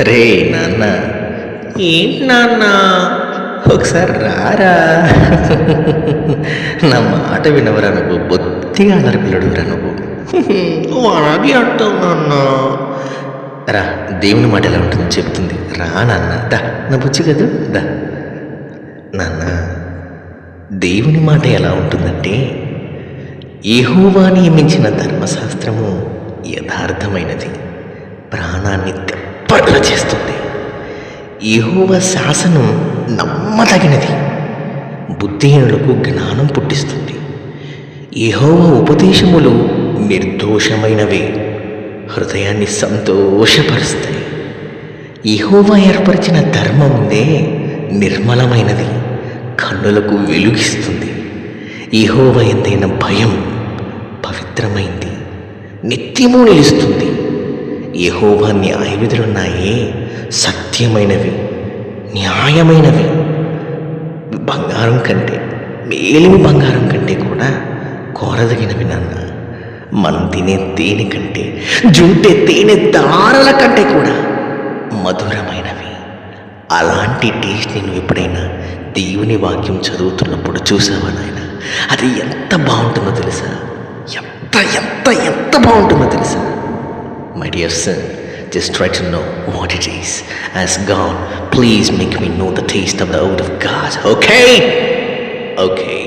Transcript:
రే నాన్న, ఏంటి నాన్న, ఒకసారి రారా. నా మాట వినవరా నువ్వు, బొత్తిగా అల్లరి పిల్లడురా నువ్వు. అలాగే అంటావు నాన్న. రా, దేవుని మాట ఎలా ఉంటుందో చెప్తుంది. రా నాన్న, దా, నా బుజ్జి కదా, దా. నాన్న, దేవుని మాట ఎలా ఉంటుందంటే, యెహోవా నియమించిన ధర్మశాస్త్రము యథార్థమైనది, ప్రాణాన్ని తెప్పట్ల చేస్తుంది. యెహోవా శాసనం నమ్మదగినది, బుద్ధిహీనులకు జ్ఞానం పుట్టిస్తుంది. యెహోవా ఉపదేశములు నిర్దోషమైనవి, హృదయాన్ని సంతోషపరుస్తాయి. యెహోవా ఏర్పరిచిన ధర్మముందే నిర్మలమైనది, కన్నులకు వెలుగిస్తుంది. యెహోవా ఎంతైన భయం పవిత్రమైంది, నిత్యము నిలుస్తుంది. యెహోవా న్యాయవిధులున్నాయే సత్యమైనవి, న్యాయమైనవి. బంగారం కంటే, మేలిమి బంగారం కంటే కూడా కోరదగినవి నాన్న. మనం తినే తేనె కంటే, జుంటే తేనె దారల కంటే కూడా మధురమైనవి. అలాంటి టేస్ట్ నేను ఎప్పుడైనా దేవుని వాక్యం చదువుతున్నప్పుడు చూసావా నాయన? అది ఎంత బాగుంటుందో తెలుసా? ఎంత ఎంత ఎంత బాగుంటుందో తెలుసా? My dear son, just try to know what it is. Ask God, please make me know the taste of the word of God. Okay? Okay.